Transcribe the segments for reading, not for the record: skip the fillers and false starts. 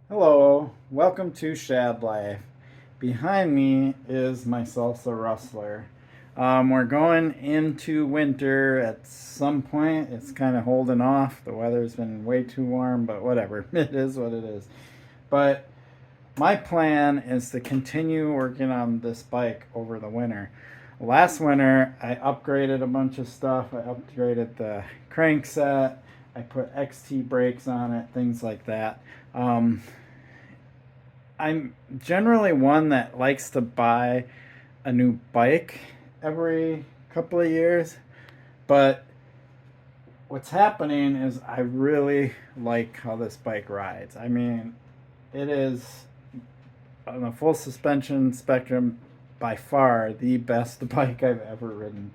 Hello, welcome to Shad Life. Behind me is my Salsa Rustler. We're going into winter at some point. It's kind of holding off. The weather's been way too warm, but whatever. It is what it is. But my plan is to continue working on this bike over the winter. Last winter, I upgraded a bunch of stuff. I upgraded the crankset. I put XT brakes on it, things like that. I'm generally one that likes to buy a new bike every couple of years, but what's happening is I really like how this bike rides. I mean, it is on a full suspension spectrum by far the best bike I've ever ridden.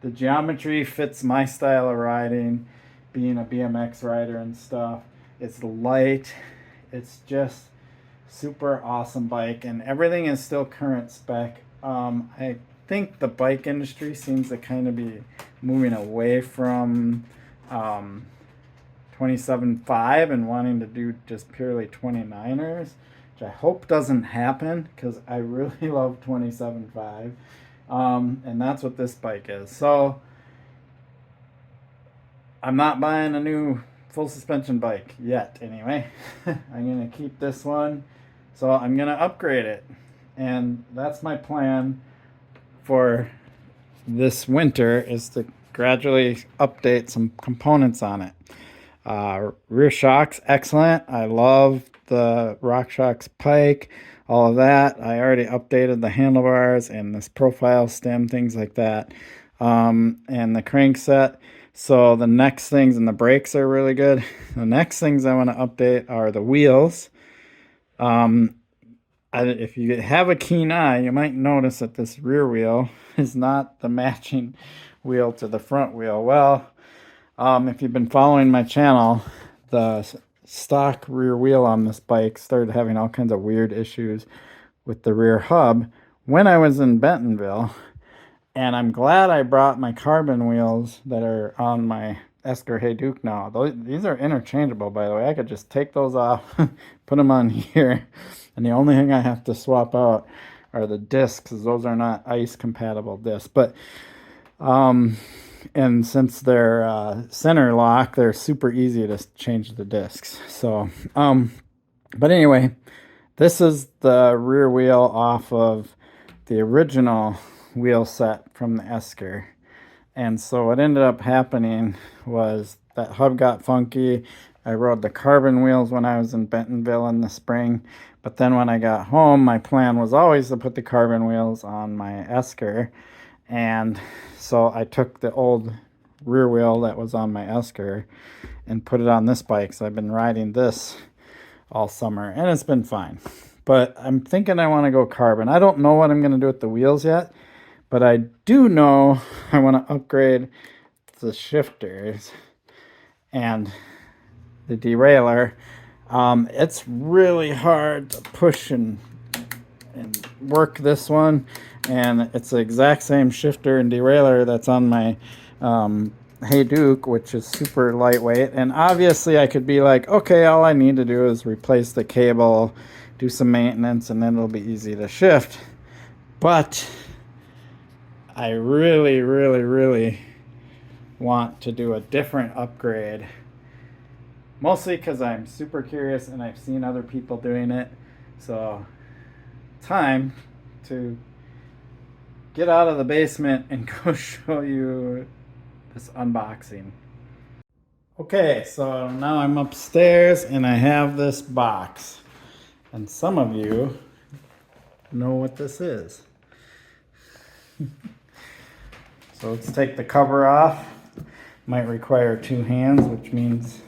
The geometry fits my style of riding, being a BMX rider and stuff. It's light. It's just super awesome bike, and everything is still current spec. I think the bike industry seems to kind of be moving away from 27.5 and wanting to do just purely 29ers, which I hope doesn't happen because I really love 27.5. And that's what this bike is. So I'm not buying a new full suspension bike yet anyway. I'm going to keep this one. So I'm going to upgrade it. And that's my plan for this winter, is to gradually update some components on it. Rear shocks, excellent. I love the RockShox Pike, all of that. I already updated the handlebars and this profile stem, things like that. And the crankset. So the next things, and the brakes are really good. The next things I want to update are the wheels. If you have a keen eye, you might notice that this rear wheel is not the matching wheel to the front wheel. Well, if you've been following my channel, the stock rear wheel on this bike started having all kinds of weird issues with the rear hub when I was in Bentonville. And I'm glad I brought my carbon wheels that are on my Esker Hey Duke now. These are interchangeable, by the way. I could just take those off, put them on here, and the only thing I have to swap out are the discs, because those are not ice compatible discs. But and since they're center lock, they're super easy to change the discs. So but anyway, this is the rear wheel off of the original wheel set from the Esker. And so what ended up happening was that hub got funky. I rode the carbon wheels when I was in Bentonville in the spring. But then when I got home, my plan was always to put the carbon wheels on my Esker. And so I took the old rear wheel that was on my Esker and put it on this bike. So I've been riding this all summer, and it's been fine. But I'm thinking I want to go carbon. I don't know what I'm going to do with the wheels yet. But I do know I want to upgrade the shifters and the derailleur. It's really hard to push and work this one. And it's the exact same shifter and derailleur that's on my Hey Duke, which is super lightweight. And obviously I could be like, okay, all I need to do is replace the cable, do some maintenance, and then it'll be easy to shift. But I really, really, really want to do a different upgrade. Mostly because I'm super curious and I've seen other people doing it. So, time to get out of the basement and go show you this unboxing. Okay, so now I'm upstairs and I have this box. And some of you know what this is. So let's take the cover off. Might require 2 hands, which means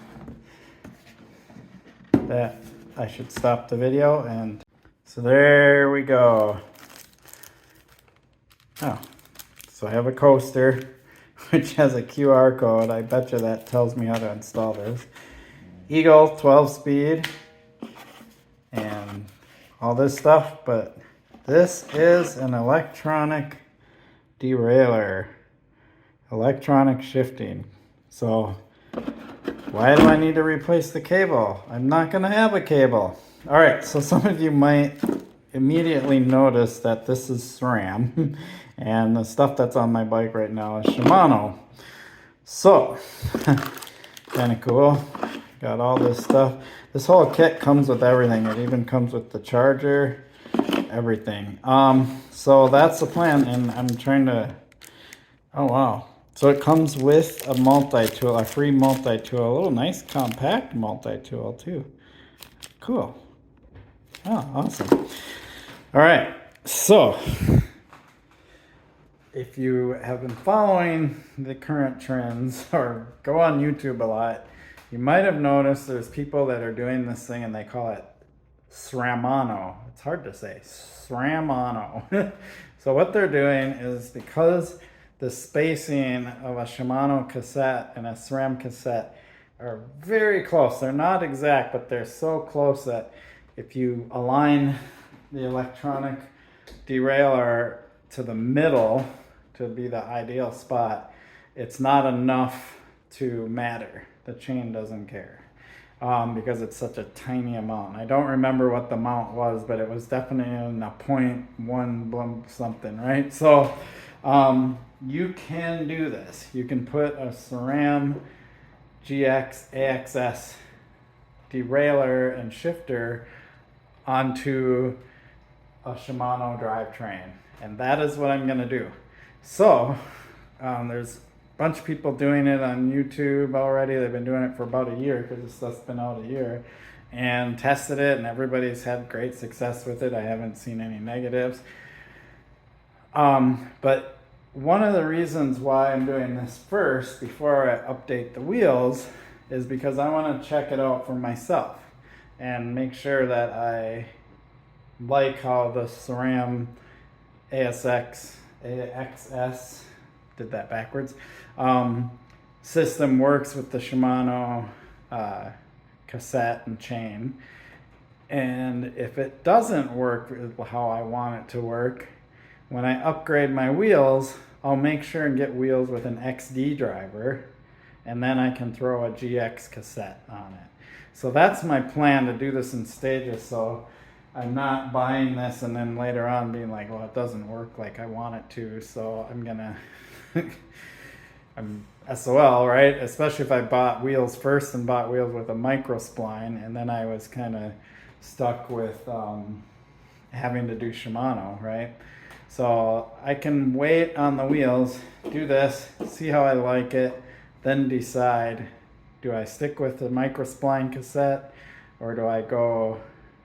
that I should stop the video. And so there we go. Oh, so I have a coaster, which has a QR code. I bet you that tells me how to install this. Eagle 12 speed and all this stuff, but this is an electronic derailleur. Electronic shifting. So why do I need to replace the cable? I'm not going to have a cable. All right, so some of you might immediately notice that this is SRAM, and the stuff that's on my bike right now is Shimano. So, kind of cool. Got all this stuff. This whole kit comes with everything. It even comes with the charger, everything. So that's the plan, and I'm trying to. Oh wow! So it comes with a multi-tool, a free multi-tool, a little nice compact multi-tool too. Cool. Oh, awesome. All right, so if you have been following the current trends or go on YouTube a lot, you might have noticed there's people that are doing this thing and they call it SRAMano. It's hard to say, SRAMano. So what they're doing is, because the spacing of a Shimano cassette and a SRAM cassette are very close. They're not exact, but they're so close that if you align the electronic derailleur to the middle to be the ideal spot, it's not enough to matter. The chain doesn't care because it's such a tiny amount. I don't remember what the amount was, but it was definitely in a 0.1 something, right? So you can do this. You can put a SRAM GX AXS derailleur and shifter onto a Shimano drivetrain, and that is what I'm going to do. So there's a bunch of people doing it on YouTube already. They've been doing it for about a year because this stuff's been out a year, and tested it, and everybody's had great success with it. I haven't seen any negatives. But one of the reasons why I'm doing this first before I update the wheels is because I want to check it out for myself and make sure that I like how the SRAM AXS, did that backwards, system works with the Shimano cassette and chain. And if it doesn't work how I want it to work, when I upgrade my wheels, I'll make sure and get wheels with an XD driver, and then I can throw a GX cassette on it. So that's my plan, to do this in stages, so I'm not buying this and then later on being like, well, it doesn't work like I want it to, so I'm gonna I'm SOL, right? Especially if I bought wheels first and bought wheels with a micro spline, and then I was kind of stuck with having to do Shimano, right? So I can wait on the wheels, do this, see how I like it, then decide, do I stick with the micro spline cassette or do I go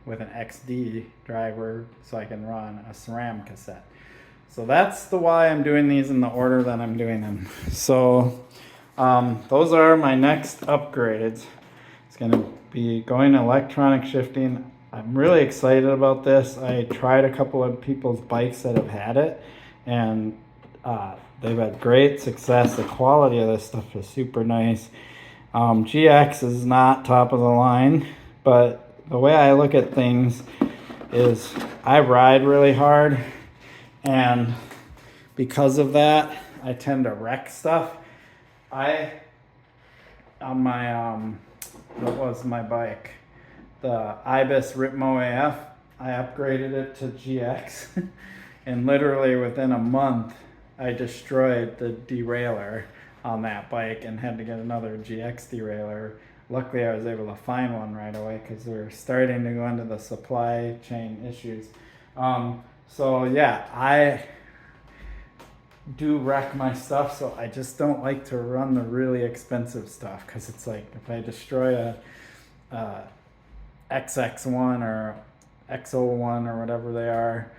with an XD driver so I can run a SRAM cassette? So that's the why I'm doing these in the order that I'm doing them. So those are my next upgrades. It's going to be going electronic shifting. I'm really excited about this. I tried a couple of people's bikes that have had it, and they've had great success. The quality of this stuff is super nice. GX is not top of the line, but the way I look at things is I ride really hard, and because of that, I tend to wreck stuff. On my, what was my bike? The Ibis Ritmo AF, I upgraded it to GX, and literally within a month, I destroyed the derailleur on that bike and had to get another GX derailleur. Luckily, I was able to find one right away because we were starting to go into the supply chain issues. So yeah, I do wreck my stuff, so I just don't like to run the really expensive stuff, because it's like if I destroy a XX1 or XO1 or whatever they are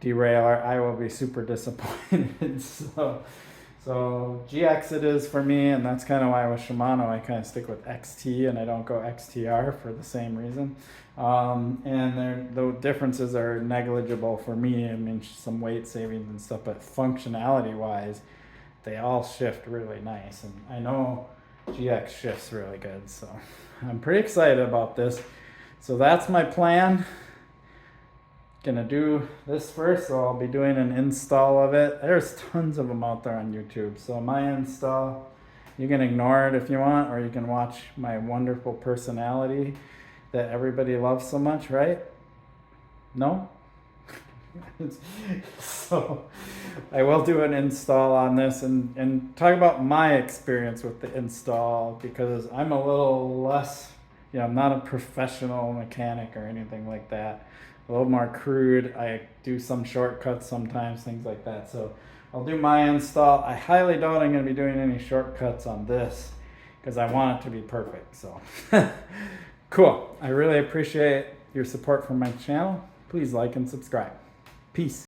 derailleur, I will be super disappointed. So GX it is for me, and that's kind of why with Shimano I kind of stick with XT and I don't go XTR for the same reason. And the differences are negligible for me. I mean, some weight savings and stuff, but functionality wise, they all shift really nice. And I know GX shifts really good, so I'm pretty excited about this. So that's my plan. Gonna do this first, so I'll be doing an install of it. There's tons of them out there on YouTube. So my install, you can ignore it if you want, or you can watch my wonderful personality that everybody loves so much, right? No? So I will do an install on this and talk about my experience with the install, because I'm a little less, I'm not a professional mechanic or anything like that. A little more crude. I do some shortcuts sometimes, things like that. So I'll do my install. I highly doubt I'm going to be doing any shortcuts on this because I want it to be perfect. So cool. I really appreciate your support for my channel. Please like and subscribe. Peace.